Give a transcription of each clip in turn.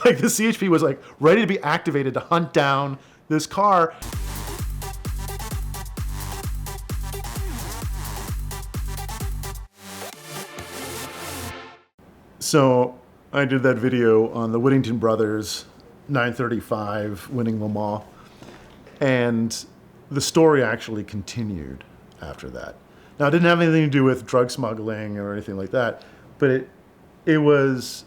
Like the CHP was like ready to be activated to hunt down this car. So I did that video on the Whittington brothers, 935 winning Le Mans, and the story actually continued after that. Now, it didn't have anything to do with drug smuggling or anything like that, but it was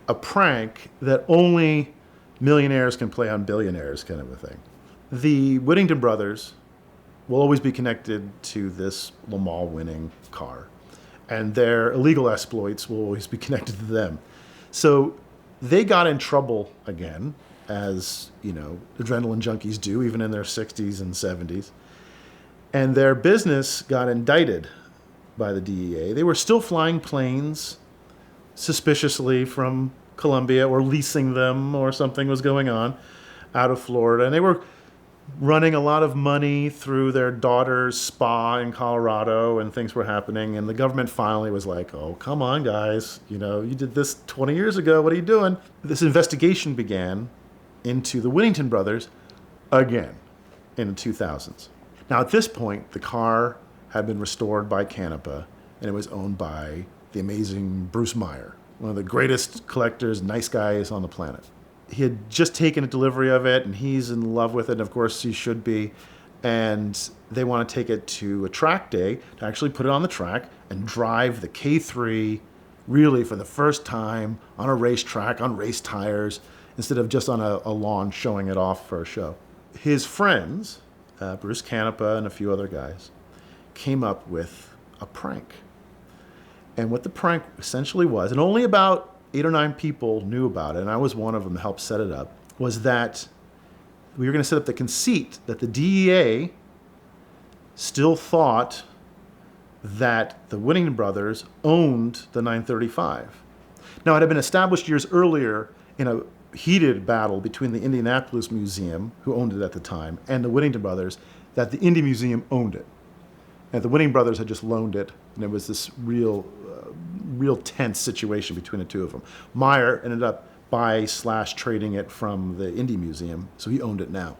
a prank that only millionaires can play on billionaires, kind of a thing. The Whittington brothers will always be connected to this Le Mans winning car, and their illegal exploits will always be connected to them. So they got in trouble again, as you know, adrenaline junkies do, even in their 60s and 70s. And their business got indicted by the DEA. They were still flying planes suspiciously from Colombia, or leasing them, or something was going on out of Florida. And they were running a lot of money through their daughter's spa in Colorado, and things were happening. And the government finally was like, oh, come on, guys. You know, you did this 20 years ago. What are you doing? This investigation began into the Whittington brothers again in the 2000s. Now, at this point, the car had been restored by Canepa, and it was owned by the amazing Bruce Meyer, one of the greatest collectors, nice guys on the planet. He had just taken a delivery of it, and he's in love with it, and of course he should be. And they want to take it to a track day to actually put it on the track and drive the K3 really for the first time on a racetrack, on race tires, instead of just on a lawn showing it off for a show. His friends, Bruce Canepa and a few other guys, came up with a prank. And what the prank essentially was, and only about 8 or 9 people knew about it, and I was one of them that helped set it up, was that we were going to set up the conceit that the DEA still thought that the Whittington brothers owned the 935. Now, it had been established years earlier in a heated battle between the Indianapolis Museum, who owned it at the time, and the Whittington brothers, that the Indy Museum owned it. And the Whittington brothers had just loaned it, and it was this real tense situation between the two of them. Meyer ended up trading it from the Indy Museum, so he owned it now.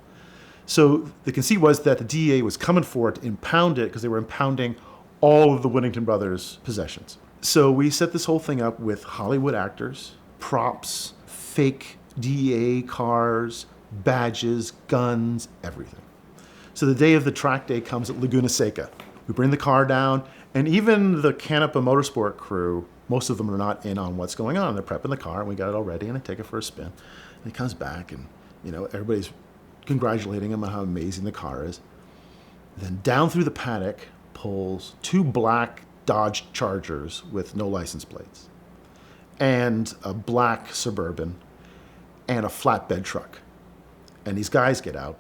So the conceit was that the DEA was coming for it to impound it because they were impounding all of the Whittington brothers' possessions. So we set this whole thing up with Hollywood actors, props, fake DEA cars, badges, guns, everything. So the day of the track day comes at Laguna Seca. We bring the car down, and even the Canepa Motorsport crew, most of them are not in on what's going on. They're prepping the car, and we got it all ready, and I take it for a spin. And he comes back, and you know, everybody's congratulating him on how amazing the car is. Then down through the paddock pulls 2 black Dodge Chargers with no license plates, and a black Suburban, and a flatbed truck. And these guys get out,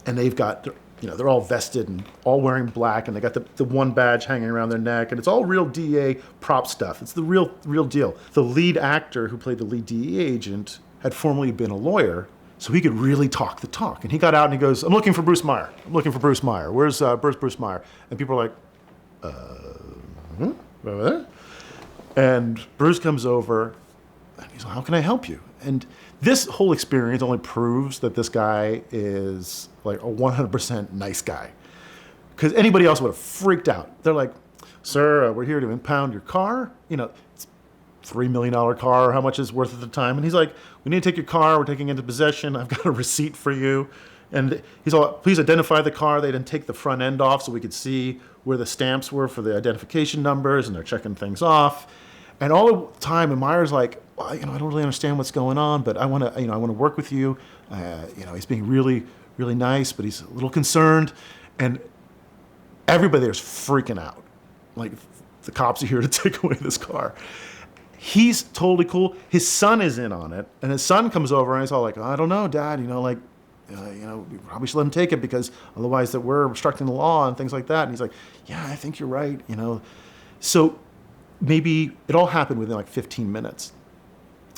and they've got, you know, they're all vested and all wearing black, and they got the one badge hanging around their neck, and it's all real DEA prop stuff. It's the real deal. The lead actor who played the lead DEA agent had formerly been a lawyer, so he could really talk the talk. And he got out and he goes, I'm looking for Bruce Meyer. I'm looking for Bruce Meyer. Where's Bruce Meyer? And people are like, over there? And Bruce comes over, and he's like, how can I help you? And this whole experience only proves that this guy is like a 100% nice guy. Because anybody else would have freaked out. They're like, sir, we're here to impound your car. You know, it's a $3 million car. How much is worth at the time? And he's like, we need to take your car. We're taking it into possession. I've got a receipt for you. And he's all, please identify the car. They didn't take the front end off so we could see where the stamps were for the identification numbers, and they're checking things off. And all the time, and Meyer's like, well, you know, I don't really understand what's going on, but I want to work with you. You know, he's being really, really nice, but he's a little concerned. And everybody there's freaking out. Like, the cops are here to take away this car. He's totally cool. His son is in on it, and his son comes over and he's all like, I don't know, Dad, you know, like, you know, we probably should let him take it because otherwise that we're obstructing the law and things like that. And he's like, yeah, I think you're right, you know. So maybe it all happened within like 15 minutes.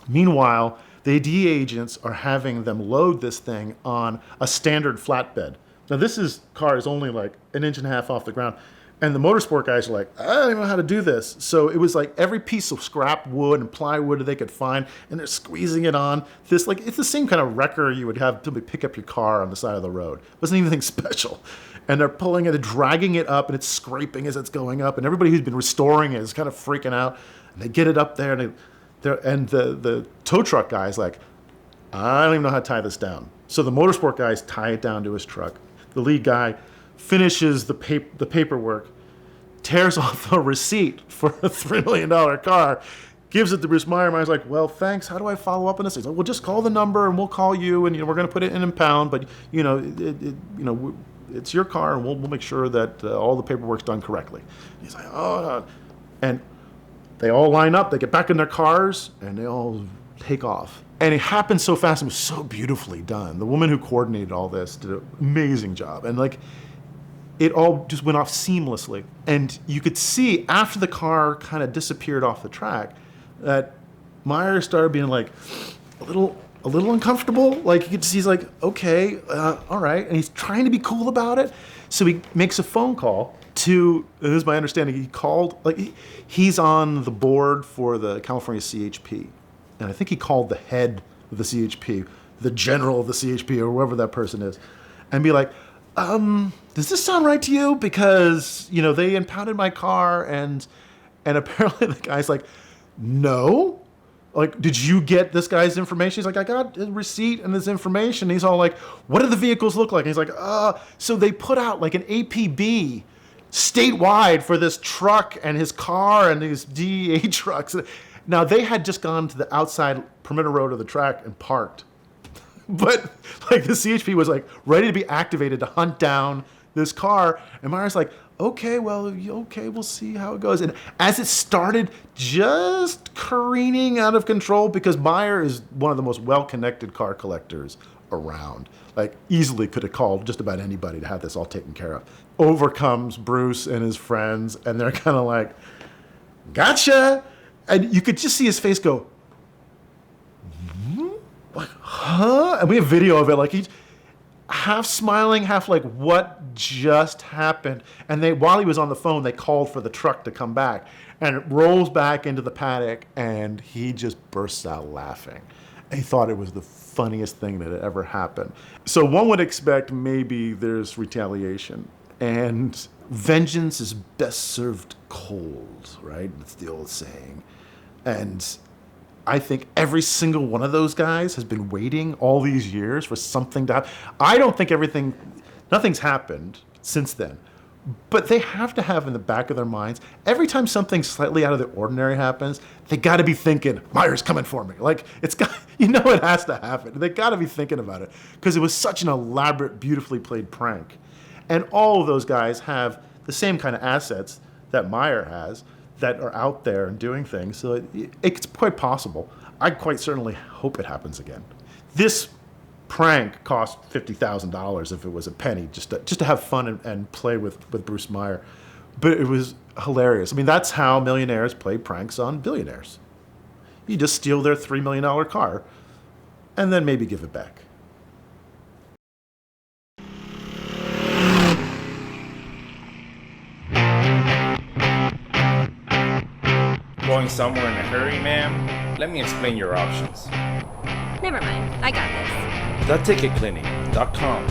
Meanwhile, the DEA agents are having them load this thing on a standard flatbed. Now this car is only like 1.5 inches off the ground. And the motorsport guys are like, I don't even know how to do this. So it was like every piece of scrap wood and plywood that they could find, and they're squeezing it on this, like, it's the same kind of wrecker you would have to pick up your car on the side of the road. It wasn't anything special. And they're pulling it and dragging it up, and it's scraping as it's going up. And everybody who's been restoring it is kind of freaking out. And they get it up there, and the tow truck guy's like, I don't even know how to tie this down. So the motorsport guys tie it down to his truck. The lead guy finishes the paperwork, tears off a receipt for a $3 million car, gives it to Bruce Meyer. Meyer's like, well, thanks. How do I follow up on this? He's like, well, just call the number and we'll call you, and we're going to put it in a pound, but it's your car, and we'll make sure that all the paperwork's done correctly. He's like, oh, and they all line up. They get back in their cars and they all take off. And it happened so fast. It was so beautifully done. The woman who coordinated all this did an amazing job. And like, it all just went off seamlessly. And you could see after the car kind of disappeared off the track that Meyer started being like a little uncomfortable. Like you could see he's like, okay, all right. And he's trying to be cool about it. So he makes a phone call to, this is my understanding, he called, like he's on the board for the California CHP. And I think he called the head of the CHP, the general of the CHP, or whoever that person is, and be like, does this sound right to you? Because, they impounded my car, and apparently the guy's like, no. Like, did you get this guy's information? He's like, I got a receipt and this information. And he's all like, what do the vehicles look like? And he's like, so they put out like an APB statewide for this truck and his car and these DEA trucks. Now, they had just gone to the outside perimeter road of the track and parked. But, like, the CHP was, like, ready to be activated to hunt down this car. And Meyer's like, okay, we'll see how it goes. And as it started just careening out of control, because Meyer is one of the most well-connected car collectors around. Like, easily could have called just about anybody to have this all taken care of. Over comes Bruce and his friends, and they're kind of like, gotcha! And you could just see his face go, like, huh? And we have video of it. Like, he's half smiling, half like, what just happened? And while he was on the phone, they called for the truck to come back. And it rolls back into the paddock, and he just bursts out laughing. And he thought it was the funniest thing that had ever happened. So one would expect maybe there's retaliation. And vengeance is best served cold, right? That's the old saying. And I think every single one of those guys has been waiting all these years for something to happen. I don't think nothing's happened since then. But they have to have in the back of their minds, every time something slightly out of the ordinary happens, they got to be thinking, Meyer's coming for me. Like, it has to happen. They got to be thinking about it because it was such an elaborate, beautifully played prank. And all of those guys have the same kind of assets that Meyer has, that are out there and doing things. So it's quite possible. I quite certainly hope it happens again. This prank cost $50,000 if it was a penny, just to have fun and play with Bruce Meyer. But it was hilarious. I mean, that's how millionaires play pranks on billionaires. You just steal their $3 million car and then maybe give it back. Going somewhere in a hurry, ma'am? Let me explain your options. Never mind, I got this. TheTicketClinic.com